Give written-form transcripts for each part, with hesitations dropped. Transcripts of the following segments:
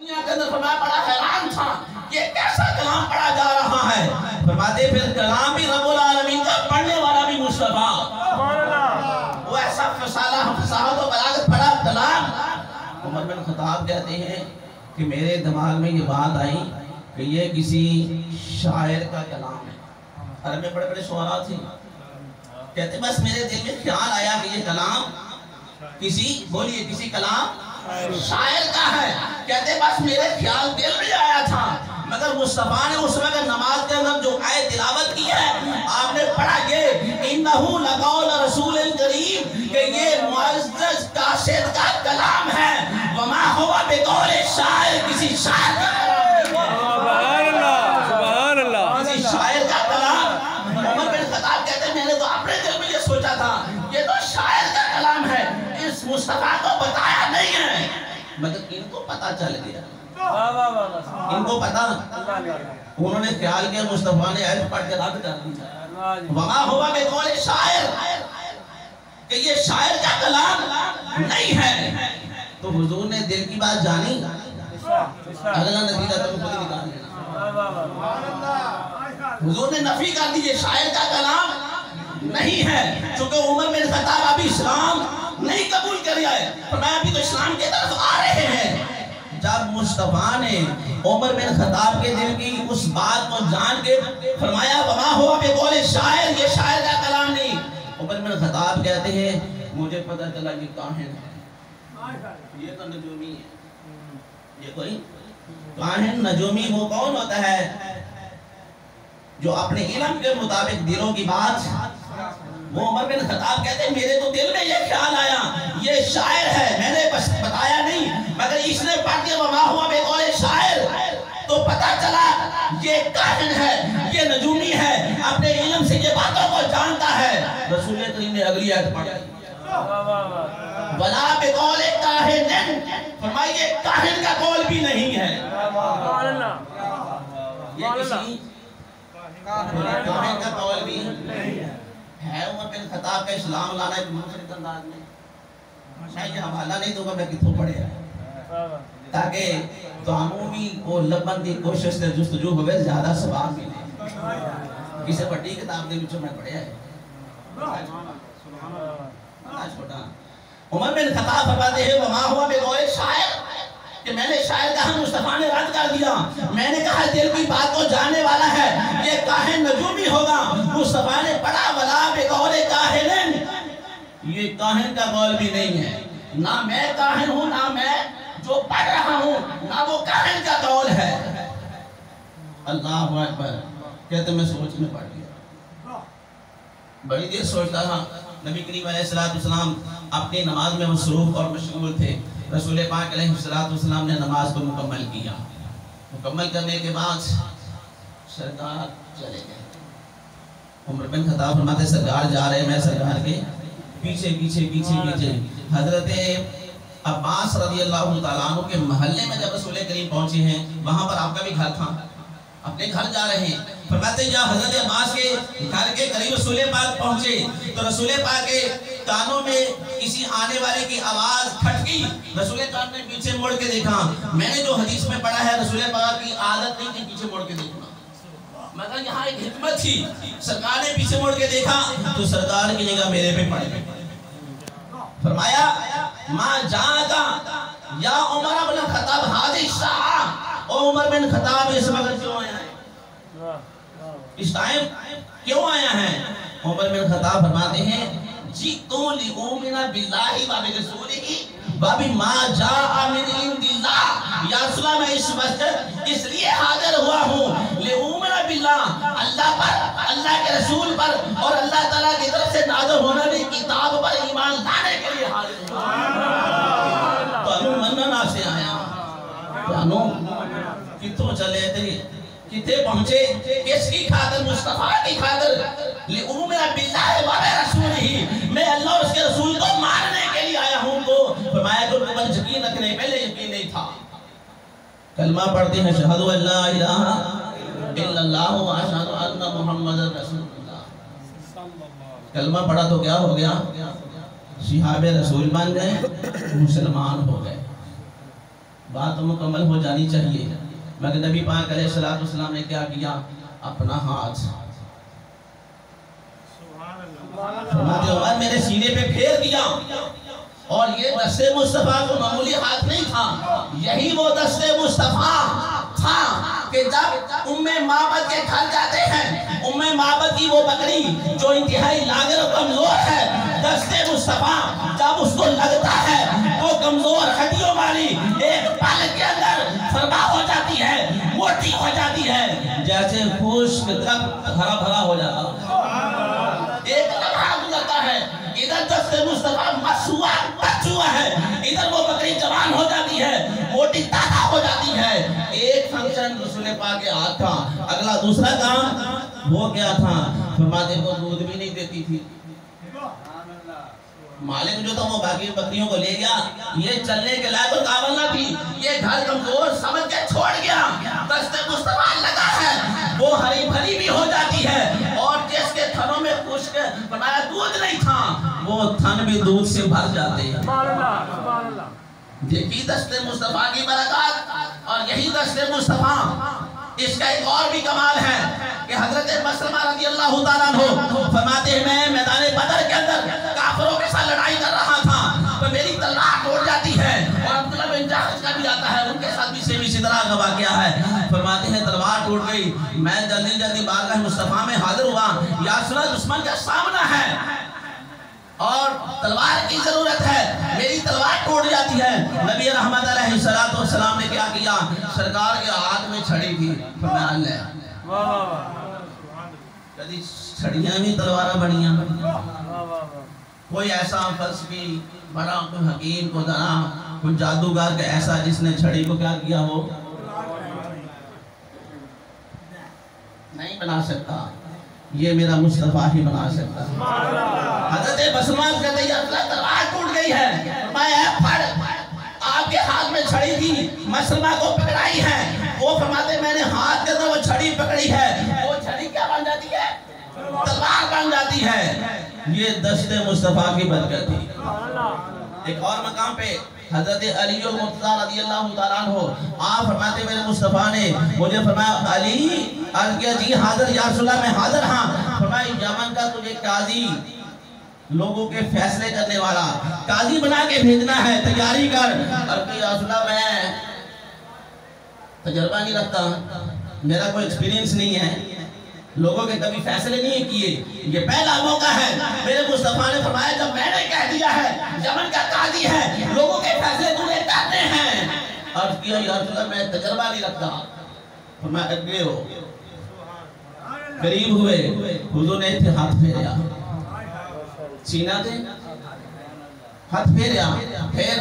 دنیا کے اندر فرمایا بڑا حیران تھا یہ کیسا کلام پڑھا جا رہا ہے. فرماتے پھر کلام بھی رب العالمین کا, پڑھنے والا بھی مصطفیٰ. وہ ایسا فصاحت و بلاغت پڑھا کلام. عمر بن خطاب کہتے ہیں کہ میرے دماغ میں یہ بات آئی کہ یہ کسی شاعر کا کلام ہے. عرب میں بڑے بڑے شعراء تھے. کہتے بس میرے دل میں خیال آیا کہ یہ کلام کسی کلام شاعر کا ہے. کہتے بس میرے خیال دل میں آیا تھا, مگر مصطفیٰ نے اس وقت نماز کے اندر جو آیت تلاوت کی ہے آپ نے پڑھا یہ انہو لقول رسول کریم, کہ یہ معزز قاصد کا کلام ہے. وما ہوا بقول شاعر, کسی شاعر کا سبحان اللہ سبحان اللہ, کسی شاعر کا کلام. عمر بن خطاب کہتے ہیں میں نے تو اپنے دل میں یہ سوچا تھا یہ تو شاعر کا کلام ہے, اس مصطفیٰ کو بتایا نہیں ہے, مگر ان کو پتہ چل گیا. ان کو پتہ, انہوں نے خیال کیا مصطفیٰ نے آیت پڑھ کے رد کر دی. وما ہوا بقول شاعر, کہ یہ شاعر کا کلام نہیں ہے. تو حضور نے دل کی بات جانی, اگلا نتیجہ تو خود ہی نکال لینا. حضور نے نفی کر دی یہ شاعر کا کلام نہیں ہے, چونکہ عمر بن خطاب ابھی اسلام نہیں قبول کر آئے, فرمایا ابھی تو اسلام کی طرف آ رہے ہیں. جب مصطفیٰ نے عمر بن خطاب کے دل کی اس بات کو جان کے فرمایا وما ہوا بقول شاعر, یہ شاعر کا کلام نہیں. عمر بن خطاب کہتے ہیں مجھے پتہ چلا کہ کاہن ہے, یہ تو نجومی ہے. یہ کوئی کاہن نجومی وہ کون ہوتا ہے جو اپنے علم کے مطابق دلوں کی بات. وہ عمر بن خطاب کہتے ہیں میرے تو دل میں یہ خیال آیا یہ شاعر ہے, میں نے بس بتایا نہیں, مگر اس نے پڑھ کے وما ہوا بقول شاعر, تو پتہ چلا یہ کاہن ہے, یہ نجومی ہے, اپنے علم سے یہ باتوں کو جانتا ہے. رسول کریم نے اگلی آیت پڑھی وَلَا بِقَوْلِ کَاہِنٍ, فرمائیے کاہن کا قول بھی نہیں ہے. یہ کسی کاہن کا قول بھی نہیں ہے. عمر بن خطاب کا اسلام لانا ایک منفرد انداز میں. میں یہ حوالہ نہیں دوں گا میں کتوں پڑھے ہیں, تاکہ تعمومی کو لبن کی کوشش سے جستجو ہوئے زیادہ ثواب ملے. کسی بڑی کتاب دے بچوں میں پڑھے ہیں. عمر بن خطاب فرماتے ہیں وما ہوا بقول شاعر, کہ میں نے شاعر کہا مصطفیٰ نے رد کر دیا. میں نے کہا دل کی بات کو جاننے والا ہے, یہ کاہن نجومی ہوگا. مصطفیٰ نے پڑھا ولا بقول کاہن, یہ کاہن کا قول بھی نہیں ہے. نہ میں کاہن ہوں, نہ میں جو پڑھ رہا ہوں, نہ وہ کاہن کا قول ہے. اللہ اکبر. کہتے میں سوچ میں پڑھ گیا, بڑی دیر سوچتا تھا. نبی کریم علیہ السلام اپنی نماز میں مصروف اور مشغول تھے. رسول پاک علیہ السلام نے نماز کو مکمل کیا. مکمل کرنے کے بعد سرکار چلے گئے. عمر بن خطاب فرماتے سرکار جا رہے, میں سرکار کے پیچھے. حضرت عباس رضی اللہ تعالیٰ عنہ کے محلے میں جب رسول کریم پہنچے ہیں, وہاں پر آپ کا بھی گھر تھا, اپنے گھر جا رہے ہیں. فرماتے یا حضرت عباس کے گھر کے قریب رسول پاک پہنچے تو رسول پاک کے کانوں میں کسی آنے والے کی آواز کھٹکی. رسول پاک نے پیچھے موڑ کے دیکھا. میں نے جو حدیث میں پڑھا ہے رسول پاک کی عادت نہیں تھی پیچھے موڑ کے دیکھنا, مگر یہاں ایک حکمت تھی. سرکار نے پیچھے موڑ کے دیکھا تو سرکار کی نگاہ میرے پہ پڑ گئی. فرمایا ما جاءکا یا عمر بن خطاب حاضر شاہ, او عمر بن خطاب اس وقت کیوں آیا ہے, اس ٹائم کیوں آیا ہے؟ عمر بن خطاب فرماتے ہیں جِئْتُ لِأُؤْمِنَ بِاللَّهِ وَبِرَسُولِهِ وَبِمَا جَاءَ مِنْ عِنْدِ اللَّهِ. یا رسول اللہ میں اس وقت اس لیے حاضر ہوا ہوں لِأُؤْمِنَ بِاللَّهِ, اللہ پر, اللہ کے رسول پر, اور اللہ تعالیٰ کی طرف سے نازل ہونے والی کتاب پر ایمان لانے کے لیے حاضر ہوں. تو انہوں مننا سے آیا, تو انہوں کتوں چلے تھے, کتے پہنچے, کس کی خاطر؟ مصطفیٰ کی خاطر. لِأُؤْمِنَ بِاللَّهِ وَبِرَسُولِهِ, میں اللہ اور اس کے رسول کو ماننے کے لیے آیا ہوں. تو فرمایا کہ ان پر یقین رکھنے, پہلے یقین نہیں تھا. کلمہ پڑھتے ہیں اشہدو ان لا الہ الا اللہ واشہدو ان محمد رسول اللہ. کلمہ پڑھا تو کیا ہو گیا؟ صحابہ رسول بن گئے, مسلمان ہو گئے. بات تو مکمل ہو جانی چاہیے، مگر نبی پاک علیہ السلام نے کیا کیا؟ اپنا ہاتھ فرماتے عمر میرے سینے پہ پھیر دیا، اور یہ دست مصطفیٰ کو معمولی ہاتھ نہیں تھا، یہی وہ دست مصطفیٰ تھا کہ جب معبد کے گھر جاتے ہیں، معبد کی وہ بکری جو انتہائی لاغر و کمزور ہے، دست مصطفیٰ جب اس کو لگتا ہے وہ کمزور ہڈیوں والی ایک پل کے اندر فربا ہو جاتی ہے، موٹی ہو جاتی ہے، جیسے خشک درخت ہرا بھرا ہو جاتا ہے۔ ایک لمحہ گزرتا ہے، ادھر دست مصطفیٰ مسوا بچوا ہے، ادھر وہ بکری جوان ہو جاتی ہے، موٹی تازہ ہو جاتی ہے۔ ایک فنکشن رسول پاک کے ہاتھ تھا، اگلا دوسرا کام وہ کیا تھا؟ فرماتے کو دودھ بھی نہیں دیتی تھی، مالک جو تھا وہ باقی بکریوں کو لے گیا، یہ چلنے کے لائق اور قابل نہ تھی، یہ گھر کمزور سمجھ کے چھوڑ گیا۔ دست مصطفیٰ لگا ہے، وہ ہری بھری بھی ہو جاتی ہے، اور جس کے تھنوں میں خشک بنایا دودھ نہیں تھا، وہ تھن بھی دودھ سے بھر جاتے ہیں۔ دیکھی دست مصطفیٰ کی برکات، اور یہی دست مصطفیٰ، اس کا ایک اور بھی کمال ہے کہ حضرت مسلمہ رضی اللہ تعالیٰ عنہ فرماتے ہیں میں میدان بدر کے اندر کافروں کے ساتھ لڑائی کر رہا تھا تو میری تلوار ٹوٹ جاتی ہے، اور عبداللہ بن جحش کا بھی آتا ہے، ان کے ساتھ بھی اسی طرح کا واقعہ ہے۔ فرماتے ہیں تلوار ٹوٹ گئی، میں جلدی بارگاہ مصطفیٰ میں حاضر ہوا، یا رسول اللہ دشمن کا سامنا ہے اور تلوار کی ضرورت ہے، میری تلوار ٹوٹ جاتی ہے۔ نبی رحمت علیہ السلام نے کیا کیا؟ سرکار کے ہاتھ میں چھڑی تھی، فرمایا اللہ کدی چھڑیاں بھی تلوارہ بڑیاں، کوئی ایسا فلسفی بڑا کوئی حکیم کو دانا کوئی جادوگر کا ایسا جس نے چھڑی کو کیا کیا وہ نہیں بنا سکتا، یہ میرا مصطفیٰ ہی بنا سکتا۔ حضرت مسلمان کہتے ہیں اللہ تلوار ٹوٹ گئی ہے، میں پھڑ آپ کے ہاتھ میں چھڑی تھی، مسلمہ کو پکڑائی ہے، وہ فرماتے میں نے ہاتھ کے اندر وہ چھڑی پکڑی ہے، وہ چھڑی کیا بن جاتی ہے؟ تلوار بن جاتی ہے۔ یہ دست مصطفیٰ کی برکت تھی۔ ایک اور مقام پہ حضرت علی المرتضیٰ رضی اللہ تعالیٰ عنہ آپ فرماتے میرے مصطفیٰ نے مجھے فرمایا علی عرض کیا جی حاضر یا رسول اللہ میں حاضر ہاں، فرمایا یمن کا تجھے قاضی لوگوں کے فیصلے کرنے والا قاضی بنا کے بھیجنا ہے، تیاری کر۔ عرض کیا یا رسول اللہ میں تجربہ نہیں رکھتا، میرا کوئی ایکسپیرینس نہیں ہے، لوگوں کے کبھی فیصلے نہیں کیے، یہ پہلا موقع ہے۔ میرے مصطفیٰ نے فرمایا جب میں نے کہہ دیا ہے یمن کا قاضی ہے، لوگوں کے فیصلے تمہیں کرنے ہیں۔ عرض کیا یا رسول اللہ میں تجربہ نہیں رکھتا، فرمایا اگلے ہو، قریب ہوئے، حضور نے اتنے ہاتھ پھیریا، سینہ دے ہاتھ پھیریا، پھر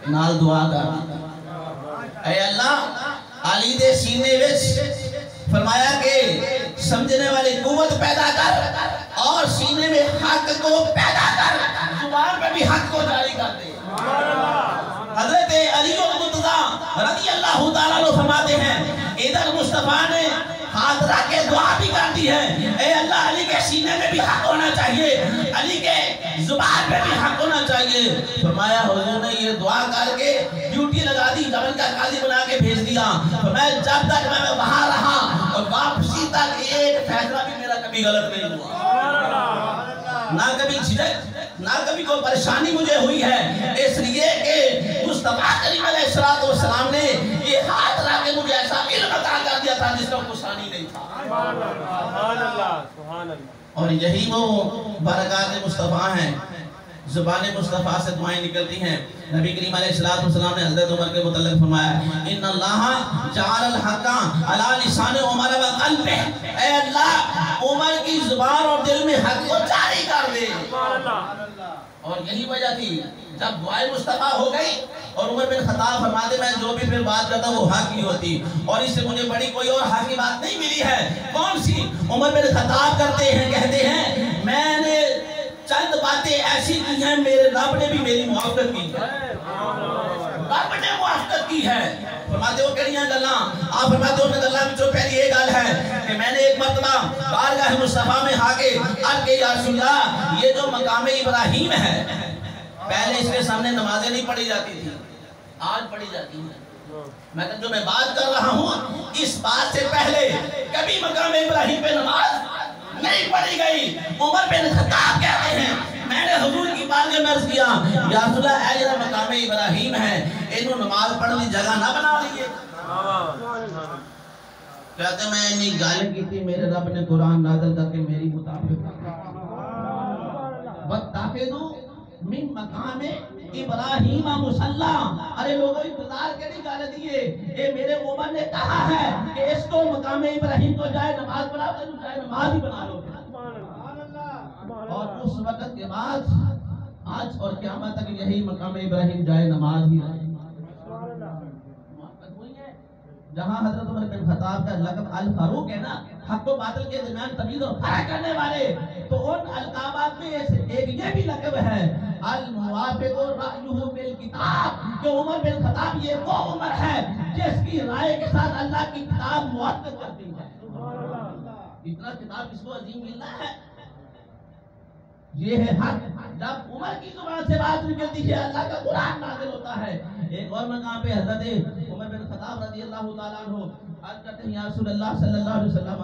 نال دعا کر اے اللہ علی دے سینے وچ فرمایا کہ سمجھنے والی قوت پیدا کر اور سینے میں حق کو پیدا کر، زبان پہ بھی حق کو جاری کر دے۔ حضرت علی المرتضیٰ رضی اللہ تعالیٰ عنہ فرماتے ہیں ادھر مصطفیٰ نے ہاتھ رکھ کے دعا بھی کر دی ہے، اے اللہ علی کے سینے میں بھی حق ہونا چاہیے، علی کے زبان پہ بھی حق ہونا چاہیے۔ فرمایا حضور نے یہ دعا کر کے ڈیوٹی لگا دی، یمن کا قاضی بنا کے بھیج دیا۔ فرمایا جب تک میں وہاں رہا اور واپسی تک ایک فیصلہ بھی میرا کبھی غلط نہیں ہوا، نہ کبھی جھجک نہ کبھی کوئی پریشانی مجھے ہوئی ہے، اس لیے کہ مصطفیٰ کریم علیہ السلام نے یہ ہاتھ رکھ کے مجھے ایسا علم عطا کر دیا تھا جس کا کوئی ثانی نہیں تھا۔ اور یہی وہ برکات مصطفیٰ ہیں، زبان مصطفیٰ سے دعائیں نکلتی ہیں۔ نبی کریم علیہ السلام نے حضرت عمر کے متعلق فرمایا ان اللہ جعل الحق علی لسان عمر و قلبہ، اے اللہ عمر کی زبان اور دل میں حق کو جاری کر دے۔ اور یہی وجہ تھی جب دعائیں مصطفیٰ ہو گئی اور عمر بن خطاب فرماتے میں جو بھی پھر بات کرتا وہ حق کی ہوتی، اور اس سے مجھے بڑی کوئی اور حق کی بات نہیں ملی ہے۔ کون سی؟ عمر بن خطاب کرتے ہیں کہتے ہیں میں نے چند باتیں ایسی کی ہیں میرے رب نے بھی میری موافقت کی ہے، رب نے موافقت کی ہے۔ فرماتے ہو کڑیاں گلاں، آپ فرماتے ہو گلاں میں جو پہلی ایک گل ہے کہ میں نے ایک مرتبہ بارگاہ مصطفیٰ میں آگے عرض کہ یا رسول اللہ یہ جو مقام ابراہیم ہے، پہلے اس کے سامنے نمازیں نہیں پڑھی جاتی تھی، آج پڑھی جاتی ہیں۔ جو میں بات کر رہا ہوں اس بات سے پہلے کبھی مقام ابراہیم پہ نماز نہیں پڑھی گئی. عمر بن خطاب کہتے ہیں میں نے حضور کی بارگاہ میں عرض کیا یا رسول اللہ اے جناب مقام ابراہیم ہے انہوں نماز پڑھنے جگہ نہ بنا لیے. کہتے میں انی گال کی تھی میرے رب نے قرآن نازل کر کے میری مطابق وَاتَّخِذُوا مِن مَقَامِ ابراہیم مصلی. ارے لوگوں انتظار کے نہیں گالے دیے. اے میرے عمر نے کہا ہے کہ اس کو مقام ابراہیم کو جائے نماز پڑھا تو جائے نماز ہی بنا لو. اور اس وقت کے بعد آج اور قیامت تک یہی مقام ابراہیم جائے نماز ہی رہے. جہاں حضرت عمر بن خطاب کا لقب الفاروق ہے نا حق و باطل کے درمیان تمیز اور فرق کرنے والے, تو ان القابات میں ایک یہ بھی لقب ہے الموافق رأیہ بالکتاب کہ عمر بن خطاب یہ وہ عمر ہے جس کی رائے کے ساتھ اللہ کی کتاب موافق کرتی ہے. اتنا کتاب اس کو عظیم ملنا ہے. یہ ہے حق. جب عمر کی زبان سے بات نکلتی ہے اللہ کا قرآن نازل ہوتا ہے. ایک اور مقام پہ حضرت عمر بن خطاب رضی اللہ تعالیٰ عنہ عرض کرتے ہیں یا رسول اللہ صلی اللہ علیہ وسلم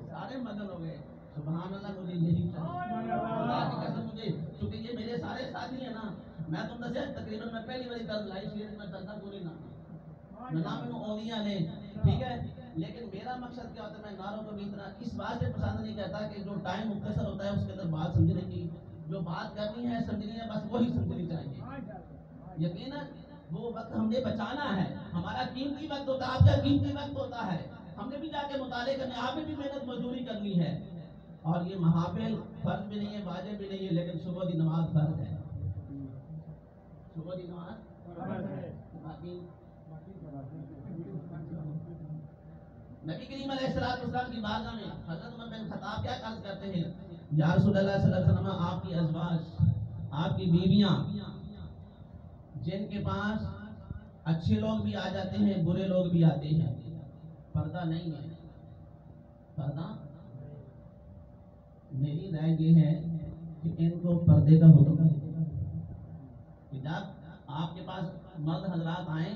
سارے مگن ہو گئے. سبحان اللہ. مجھے یہی اللہ کی قسم مجھے چونکہ یہ میرے سارے ساتھی ہیں نا میں تم سے تقریباً میں پہلی باری طرز لائی شریعت میں چلتا پوری نہ نے ٹھیک ہے. لیکن میرا مقصد کیا ہوتا ہے میں ناروں کو بھی اتنا اس بات سے پسند نہیں کرتا کہ جو ٹائم مختصر ہوتا ہے اس کے اندر بات سمجھنے کی جو بات کرنی ہے سمجھنی ہے بس وہی سمجھنی چاہیے. یقیناً وہ وقت ہم نے بچانا ہے. ہمارا قیمتی وقت ہوتا ہے آپ کا قیمتی وقت ہوتا ہے. ہم نے بھی جا کے مطالعے کرنے آپ نے بھی محنت مزدوری کرنی ہے. اور یہ محافل فرض بھی نہیں ہے واجب بھی نہیں ہے لیکن صبح کی نماز فرض ہے. صبح کی نماز باقی نبی کریم علیہ السلام کی بارگاہ میں حضرت عمر بن خطاب کیا عرض کرتے ہیں یا رسول اللہ صلی اللہ علیہ وسلم آپ کی ازواج آپ کی بیویاں جن کے پاس اچھے لوگ بھی آ جاتے ہیں برے لوگ بھی آتے ہیں پردہ نہیں ہے. پردہ میری رائے یہ ہے کہ ان کو پردے کا حکم ہے کہ جب آپ کے پاس مرد حضرات آئیں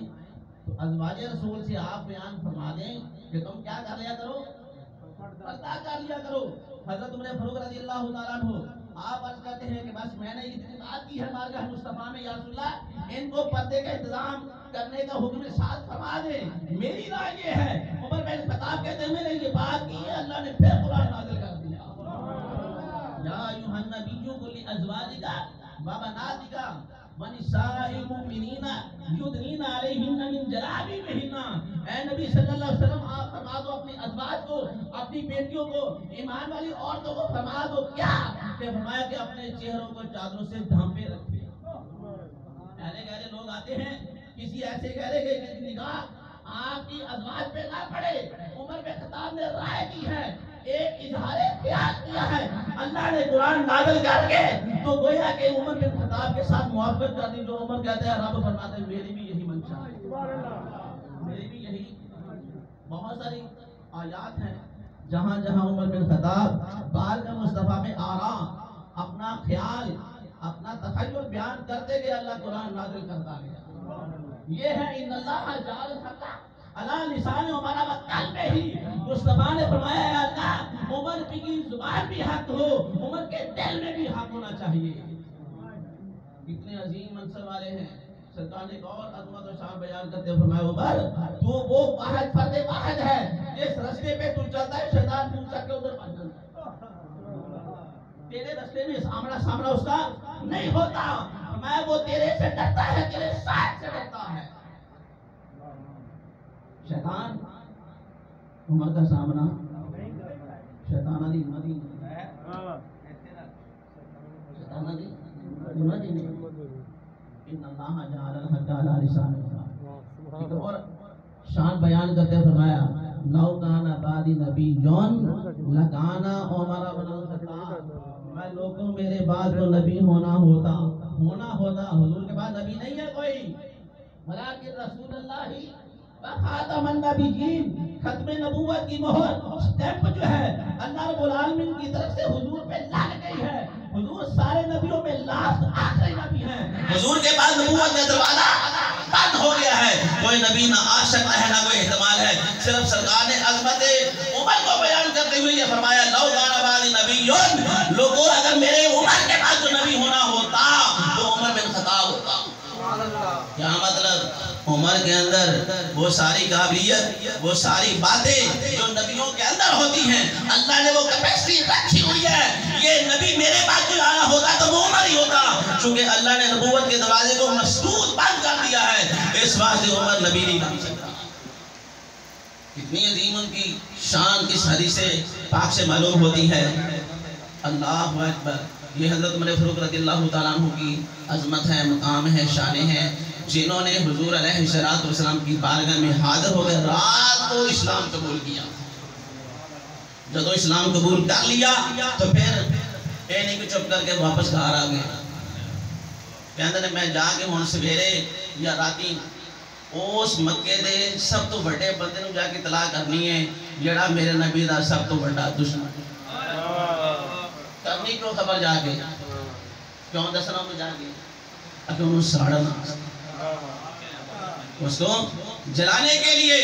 تو ازواج رسول سے آپ بیان فرما دیں کہ تم کیا کر لیا کرو پردہ کر لیا کرو. حضرت عمر فاروق رضی اللہ تعالیٰ عنہ آپ عرض کرتے ہیں کہ بس میں نے اتنی بات کی ہے بارگاہ مصطفیٰ میں یا رسول اللہ ان کو پردے کا انتظام کرنے کا حکم ساتھ فرما دیں. میری رائے یہ ہے عمر بن خطاب کہتے ہیں میں نے یہ بات کی ہے اللہ نے پھر قرآن نازل کر دیا یا ایھا النبی قل لازواجک وبناتک ونساء المؤمنین یدنین علیہن من جلابیبہن. اے نبی صلی اللہ علیہ وسلم آپ فرما دو اپنی ازواج کو اپنی بیٹیوں کو ایمان والی عورتوں کو فرما دو کیا کہ فرمایا کہ اپنے چہروں کو چادروں سے ڈھانپے رکھے. گہرے گہرے لوگ آتے ہیں کسی ایسے گہرے گہرے کی نگاہ آپ کی ازواج پہ نہ پڑے. عمر بن خطاب نے رائے کی ہے ایک اظہار خیال کیا ہے اللہ نے قرآن نازل کر کے تو گویا کہ عمر بن خطاب کے ساتھ موافقت کر دی. جو عمر کہتے ہیں رب فرماتے ہیں میری بھی یہی منشا ہے میری بھی یہی. بہت ساری آیات ہیں جہاں جہاں عمر بن خطاب بارگاہ مصطفیٰ میں آرام اپنا خیال اپنا تخیل بیان کرتے گئے اللہ قرآن نازل کرتا گیا. یہ ہے ان اللہ جعل الحق علی لسان عمر وقلبہ ہی. مصطفیٰ نے فرمایا ہے اللہ عمر کی زبان بھی حق ہو عمر کے دل میں بھی حق ہونا چاہیے. کتنے عظیم منصب والے ہیں. سرکار نے ایک اور عظمت و شان بیان کرتے ہوئے فرمایا عمر تو وہ واحد فرد واحد ہے جس رستے پہ تو چلتا ہے شیطان پوچھ سکے ادھر پہنچ جاتا ہے. تیرے رستے میں سامنا اس کا نہیں ہوتا. میں وہ تیرے سے ڈرتا ہے تیرے ساتھ سے ڈرتا ہے. شیطان عمر کا سامنا شیطان علی مدی شیطان علی مدی ان اللہ جعل الحق علی لسان عمر. ایک اور شان بیان کرتے فرمایا لو کان بعد نبی جون لکانا عمر بن الخطاب. میں لوگوں میرے بعد تو نبی ہونا ہوتا حضور کے بعد نبی نہیں ہے کوئی ولیکن رسول اللہ خاتم النبیین، ختم نبوت کی مہر اسٹیمپ جو ہے اللہ رب العالمین کی طرف سے حضور پہ لگ گئی ہے. حضور سارے نبیوں میں لاسٹ آخری نبی ہیں. حضور کے بعد نبوت کا دروازہ بند ہو گیا ہے. کوئی نبی نہ آ سکتا ہے نہ کوئی احتمال ہے. صرف سرکار نے عظمت عمر کو بیان کرتے ہوئے یہ فرمایا لو کان بعدی نبیٌ، لوگوں اگر میرے عمر کے بعد جو نبی ہونا ہوتا تو عمر بن خطاب ہوتا. کیا مطلب؟ عمر کے اندر وہ ساری قابلیت، وہ ساری باتیں جو نبیوں کے اندر ہوتی ہیں اللہ نے وہ کیپیسٹی رکھی ہوئی ہے. یہ نبی میرے بعد جو آنا ہوتا تو وہ عمر ہی ہوتا. چونکہ اللہ نے نبوت کے دروازے کو مسدود بند کر دیا ہے، اس واسطے عمر نبی نہیں بن سکتا. کتنی عظیم ان کی شان کس حدیث پاک سے معلوم ہوتی ہے. اللہ اکبر. یہ حضرت عمر فاروق رضی اللہ تعالیٰ عنہ کی عظمت ہے، مقام ہے، شان ہے، جنہوں نے حضور علیہ السلام کی بارگاہ میں حاضر ہو گئے، رات کو اسلام قبول کیا. جب اسلام قبول کر لیا تو پھر یہ نہیں کہ چپ کر کے واپس گھر آ گئے. کہتے ہیں میں جا کے ہوں سویرے یا راتی اس مکے دے سب تو بڑے بندے نوں جا کے اطلاع کرنی ہے جڑا میرے نبی دا سب تو بڑا دشمن. کرنی کیوں خبر جا کے؟ کیوں دسنا میں جا کے؟ اگر انہوں ساڑھنا اس کو جلانے کے لیے.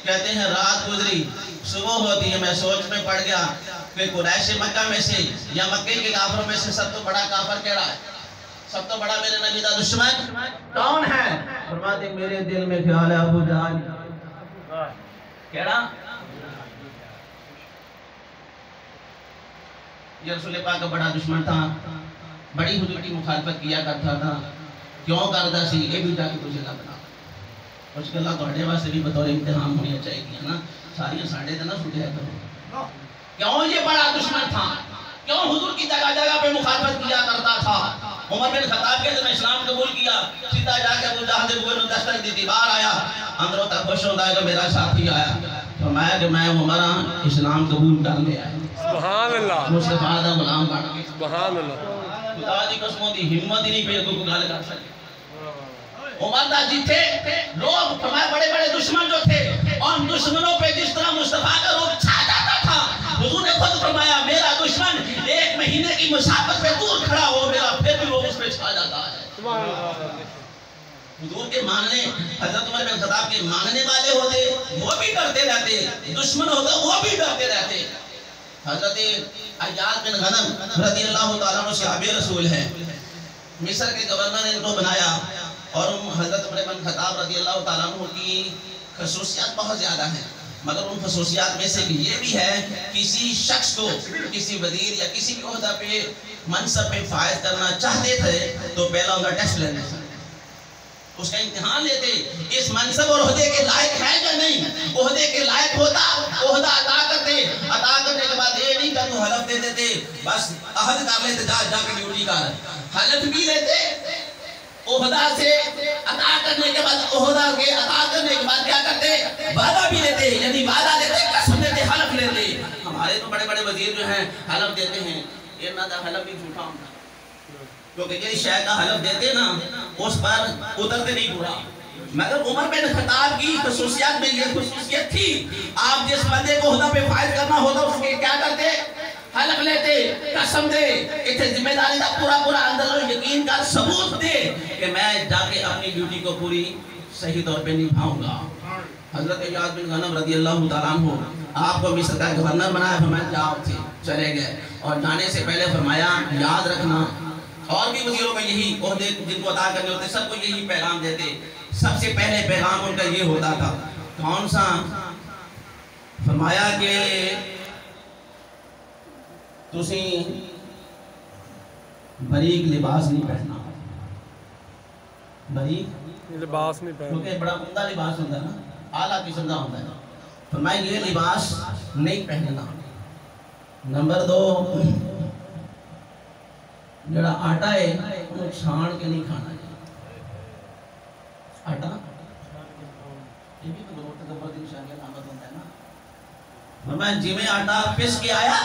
کہتے ہیں رات گزری، صبح ہوتی ہے، میں سوچ میں پڑ گیا کہ قریش مکہ میں سے یا مکے کے کافروں میں سے سب تو بڑا کافر کیڑا ہے؟ سب تو بڑا میرے نبی دا دشمن کون ہے؟ فرماتے میرے دل میں خیال ہے ابو جہل. کیڑا؟ یہ رسول پاک کا بڑا دشمن تھا، بڑی حضور کی مخالفت کیا کرتا تھا. کیوں کرتا سی؟ یہ بھی جا کے تجھے نہ بنا. کچھ گلا تھوڑے واسطے بھی بطور امتحان ہونی چاہیے نا، ساری ساڑھے تے نہ سٹیا کرو. کیوں یہ بڑا دشمن تھا؟ کیوں حضور کی جگہ جگہ پہ مخالفت کیا کرتا تھا؟ عمر بن خطاب کے جب اسلام قبول کیا، سیدھا جا کے ابو جہل کے بوئے نوں دستک دی تھی، باہر آیا، اندروں تک خوش ہوتا ہے کہ میرا ساتھی آیا. فرمایا کہ میں عمر اسلام قبول کر لیا ہے. سبحان اللہ. مصطفیٰ دا غلام بن گیا. سبحان اللہ. خدا دی قسموں دی ہمت ہی نہیں پہ کوئی گل کر سکے. عمر دا جیتے لوگ فرمایا بڑے بڑے دشمن جو تھے، ان دشمنوں پہ جس طرح مصطفیٰ کا روح چھا جاتا تھا، حضور نے خود فرمایا میرا دشمن 1 مہینے کی مسافت پہ دور کھڑا ہو میرا پھر بھی وہ اس پہ چھا جاتا ہے. حضور کے ماننے، حضرت عمر بن خطاب کے ماننے والے ہوتے وہ بھی ڈرتے رہتے، دشمن ہوتا وہ بھی ڈرتے رہتے. حضرت عیاض بن غنم رضی اللہ تعالیٰ عنہ صحابی رسول ہے، مصر کے گورنر نے ان کو بنایا. اور حضرت عمر بن خطاب رضی اللہ تعالیٰ عنہ کی خصوصیات بہت زیادہ ہیں، مگر ان خصوصیات میں سے یہ بھی ہے کسی شخص کو کسی وزیر یا کسی بھی عہدہ پہ منصب پہ فائز کرنا چاہتے تھے تو پہلا ان کا ٹیسٹ لیتے تھے، اس کا امتحان لیتے اس منصب اور عہدے کے لائق ہے یا نہیں. عہدے کے لائق ہوتا عہدہ عطا کرتے، عطا کرنے کے بعد یہ نہیں کہ تو حلف دے دیتے بس عہد کر لیتے جا کے ڈیوٹی کر، حلف بھی لیتے عہدہ سے عطا کرنے کے بعد، عہدہ کے عطا کرنے کے بعد کیا کرتے؟ وعدہ بھی لیتے، یعنی وعدہ لیتے، قسم لیتے، حلف لیتے. ہمارے تو بڑے بڑے وزیر جو ہیں حلف دیتے ہیں، یہ نہ دا حلف بھی جھوٹا ہوتا کیونکہ یہ شاید کا حلف دیتے نا اس پر اترتے نہیں پورا. مگر عمر بن خطاب کی خصوصیات میں یہ خصوصیت تھی، آپ جس بندے کو عہدہ پہ فائز کرنا ہوتا اس کے کیا کرتے؟ حلف لیتے، قسم دے، اتنے ذمہ داری کا پورا اندر یقین کا ثبوت دے کہ میں جا کے اپنی ڈیوٹی کو پوری صحیح طور پہ نبھاؤں گا. حضرت عیاض بن غنم رضی اللہ تعالیٰ عنہ آپ کو مصر کا گورنر بنایا، فرمایا جاؤ تھے، چلے گئے. اور جانے سے پہلے فرمایا یاد رکھنا، اور بھی وزیروں میں یہی عہدے جن کو عطا کرنے ہوتے سب کو یہی پیغام دیتے. سب سے پہلے پیغام ان کا یہ ہوتا تھا، کون سا؟ فرمایا کہ تسی باریک لباس نہیں پہننا. باریک لباس نہیں پہننا کیونکہ بڑا عمدہ لباس ہوتا ہے نا، اعلیٰ قسم کا ہوتا ہے. فرمایا یہ لباس نہیں پہننا. نمبر 2، جڑا آٹا ہے وہ چھان کے نہیں کھانا ہے. آٹا یہ بھی تو ضرورت ہے، بہت انشاءاللہ نامت ہوتا ہے نا. فرمایا جی میں آٹا پس کے آیا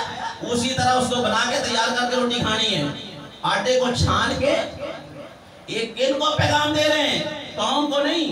اسی طرح اس کو بنا کے تیار کر کے روٹی کھانی ہے. آٹے کو چھان کے. ایک کن کو پیغام دے رہے ہیں؟ قوم کو نہیں،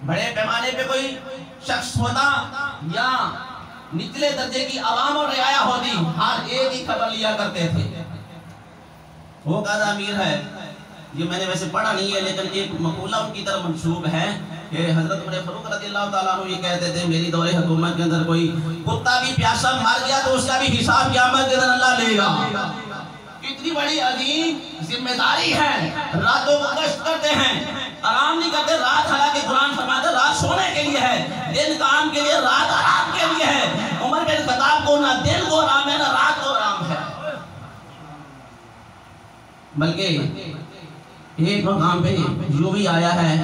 بڑے پیمانے پہ کوئی شخص ہوتا یا نچلے درجے کی عوام اور رعایا ہوتی، ہر ایک ہی خبر لیا کرتے تھے۔ وہ قاضی امیر ہے، یہ میں نے ویسے پڑھا نہیں ہے لیکن ایک مقولہ ان کی طرف منسوب ہے کہ حضرت عمر فاروق رضی اللہ تعالیٰ عنہ یہ کہتے تھے میری دور حکومت کے اندر کوئی کتا بھی پیاسا مر گیا تو اس کا بھی حساب قیامت کے دن اللہ لے گا۔ کتنی بڑی عظیم ذمہ داری ہے، راتوں کو گشت کرتے ہیں، آرام نہیں کرتے، رات حالانکہ قرآن فرماتا ہے رات سونے کے لیے ہے، دن کام کے لیے، رات آرام کے لیے ہے۔ عمر بن خطاب کو نہ دن کو آرام ہے نہ رات کو آرام ہے، بلکہ ایک مقام پہ یوں بھی آیا ہے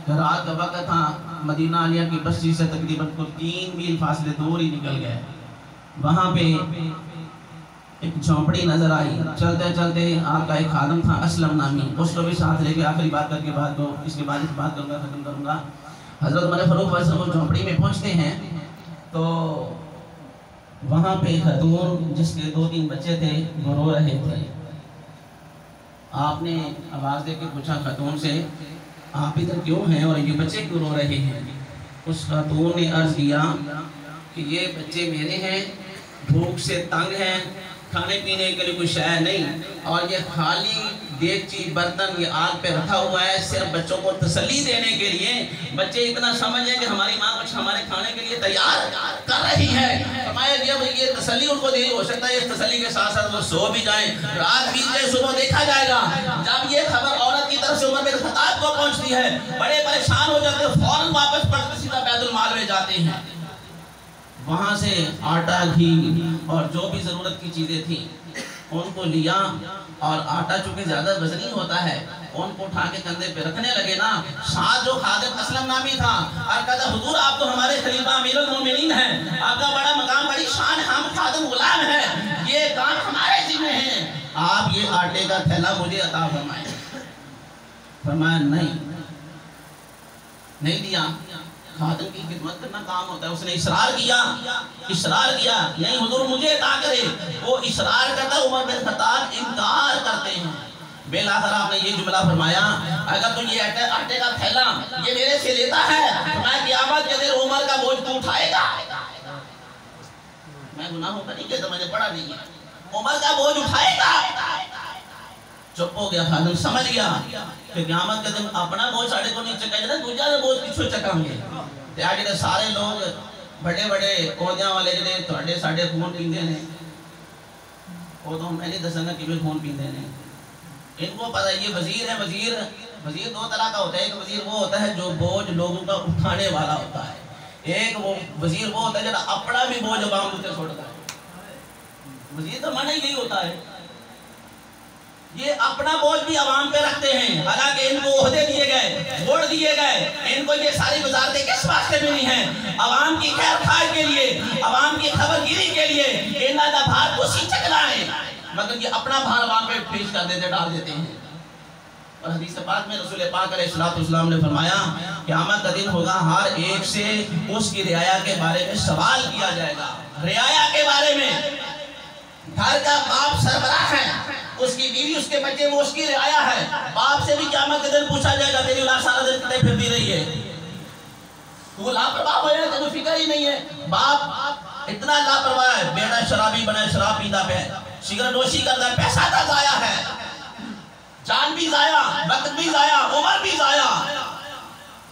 کہ رات کا وقت تھا، مدینہ علیہ کی بستی سے تقریباً 3 میل فاصلے دور ہی نکل گئے، وہاں پہ ایک جھونپڑی نظر آئی۔ چلتے چلتے آپ کا ایک خادم تھا اسلم نامی، اس کو بھی ساتھ لے کے آخری بات کر کے بعد کو اس کے بعد اس بات کروں گا ختم کروں گا۔ حضرت عمر فاروق وسلم وہ جھونپڑی میں پہنچتے ہیں تو وہاں پہ خاتون جس کے 2-3 بچے تھے وہ رو رہے تھے۔ آپ نے آواز دے کے پوچھا خاتون سے آپ ادھر کیوں ہیں اور یہ بچے کیوں رو رہے ہیں؟ اس خاتون نے عرض کیا کہ یہ بچے میرے ہیں، بھوک سے تنگ ہیں، کھانے پینے کے لیے کوئی شے نہیں، اور یہ خالی دیگچی برتن یہ آگ پہ رکھا ہوا ہے صرف بچوں کو تسلی دینے کے لیے۔ بچے اتنا سمجھیں کہ ہماری ماں کچھ ہمارے کھانے کے لیے تیار کر رہی ہے، فرمایا یہ تسلی ان کو دی، ہو سکتا ہے اس تسلی کے ساتھ ساتھ وہ سو بھی جائیں، رات بیت جائے، صبح دیکھا جائے گا۔ جب یہ خبر عورت کی طرف سے عمر بن خطاب کو پہنچتی ہے بڑے پریشان ہو جاتے ہیں، فوراً واپس پلٹ سیدھا بیت المال میں جاتے ہیں، وہاں سے آٹا گھی اور جو بھی ضرورت کی چیزیں تھیں ان کو لیا، اور آٹا چونکہ زیادہ وزنی ہوتا ہے ان کو اٹھا کے کندھے پہ رکھنے لگے نا۔ ساتھ جو خادم اسلم نامی تھا اور کہتا حضور آپ تو ہمارے خلیفہ امیر المومنین ہیں، آپ کا بڑا مقام بڑی شان ہے، ہم خادم غلام ہیں، یہ کام ہمارے ذمہ ہیں، آپ یہ آٹے کا تھیلا مجھے عطا فرمائیں۔ فرمایا نہیں دیا۔ خادم کی خدمت کرنا کام ہوتا ہے، اس نے اصرار کیا نہیں حضور مجھے عطا کرے، وہ اصرار کرتا، عمر بن خطاب انکار کرتے ہیں۔ بالآخر آپ نے یہ جملہ فرمایا اگر تو یہ آٹے کا تھیلا یہ میرے سے لیتا ہے تو میں قیامت کے دن عمر کا بوجھ تو اٹھائے گا۔ میں گناہوں کا نہیں کہتا، میں نے پڑھا نہیں ہے، عمر کا بوجھ اٹھائے گا۔ چپ ہو گیا خادم، سمجھ گیا کہ قیامت کے دن اپنا بوجھ ساڑھے کو نہیں چکا جائے، دوسرا بوجھ کچھ چکاں گے۔ جڑے سارے لوگ بڑے بڑے عہدیاں والے جڑے تھوڑے ساڑھے خون پیندے نے، وہ تو میں نہیں دساں گا کہ وہ خون پیندے نے، ان کو پتہ یہ وزیر ہے۔ وزیر 2 طرح کا ہوتا ہے، ایک وزیر وہ ہوتا ہے جو بوجھ لوگوں کا اٹھانے والا ہوتا ہے، ایک وہ وزیر وہ ہوتا ہے جو اپنا بھی بوجھ عوام کو چھوڑتا ہے۔ وزیر کا معنی یہی ہوتا ہے، یہ اپنا بوجھ بھی عوام پہ رکھتے ہیں، حالانکہ ان کو عہدے دیے گئے، ووٹ دیے گئے، ان کو یہ ساری وزارتیں کس واسطے ملی ہیں؟ عوام کی خیر خواہی کے لیے، عوام کی خبر گیری کے لیے، انہاں دا بھار اسی چکلائیں، مگر یہ اپنا بھار عوام پہ پیش کر دیتے، ڈال دیتے ہیں۔ اور حدیث پاک میں رسول پاک علیہ السلام نے فرمایا قیامت کا دن ہوگا، ہر ایک سے اس کی رعایا کے بارے میں سوال کیا جائے گا۔ رعایا کے بارے میں، گھر کا باپ سربراہ ہے، اس کی بیوی اس کے بچے وہ اس کی رعایا ہے، باپ سے بھی قیامت کے دن پوچھا جائے گا تیری اولاد سارا دن کتے پھرتی رہی ہے، تو لاپرواہ ہو جائے تو فکر ہی نہیں ہے۔ باپ اتنا لاپرواہ ہے، بیٹا شرابی بنا ہے، شراب پیتا پہ سگریٹ نوشی کرتا ہے، پیسہ کا ضائع ہے، جان بھی ضائع، وقت بھی ضائع، عمر بھی ضائع،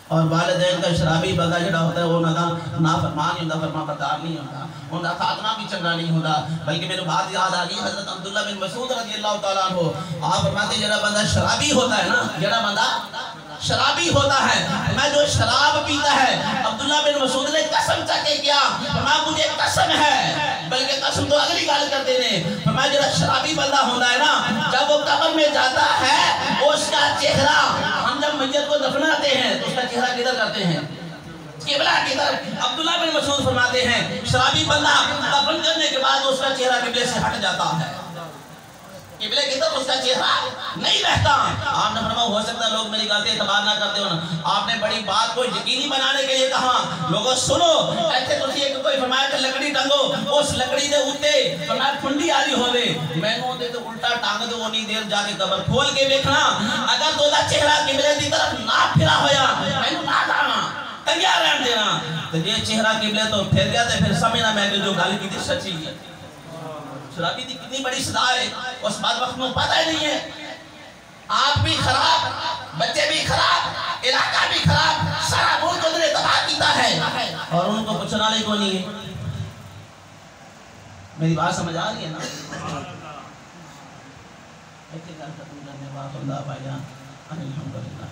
اور والدین کا شرابی بندہ جڑا ہوتا ہے وہ نافرمان نہیں ہوتا، فرما بردار نہیں ہوتا، ان کا خاتمہ بھی چنگا نہیں ہوتا۔ بلکہ میرے بات یاد آ گئی حضرت عبداللہ بن مسعود رضی اللہ تعالیٰ عنہ، آپ فرماتے جڑا بندہ شرابی ہوتا ہے نا، جڑا بندہ شرابی ہوتا ہے، میں جو شراب پیتا ہے، عبداللہ بن مسعود نے قسم چکے کیا، فرمایا مجھے قسم ہے، بلکہ قسم تو اگلی گال کرتے ہیں، فرمایا جڑا شرابی بندہ ہوتا ہے نا، جب وہ قبر میں جاتا ہے اس کا چہرہ، ہم جب میت کو دفناتے ہیں تو اس کا چہرہ کدھر کرتے ہیں؟ قبلہ کی طرف۔ عبداللہ بن مسعود فرماتے ہیں شرابی بندہ دفن کرنے کے بعد اس کا چہرہ قبلے سے ہٹ جاتا ہے، قبلے کی طرف اس کا چہرہ نہیں رہتا. آپ نے فرمایا ہو سکتا ہے لوگ میری باتیں اعتبار نہ کرتے ہوں. آپ نے بڑی بات کو یقینی بنانے کے لیے کہا لوگوں سنو ایتھے تسی ایک کوئی فرمایا کہ لکڑی ٹنگو اس لکڑی دے اوتے فرمایا پھنڈی آلی ہوے مینوں دے تو الٹا ٹانگ دے اونی دیر جا کے قبر کھول کے دیکھنا اگر تو دا چہرہ قبلے دی طرف نہ پھرا ہویا مینوں نہ جانا تیار رہن دینا تو یہ چہرہ قبلے تو پھر گیا تے پھر سمجھنا میں کہ جو گل کی تھی سچی ہے. شرابی دی کتنی بڑی صدا ہے اس بات وقت میں پتہ ہی نہیں ہے. آپ بھی خراب بچے بھی خراب علاقہ بھی خراب سارا ملک ادھر تباہ کیتا ہے اور ان کو پوچھنا لے کو نہیں ہے. میری بات سمجھ آ رہی ہے نا؟ ایسے گل ختم کرنے والا اللہ بھائی جان الحمدللہ.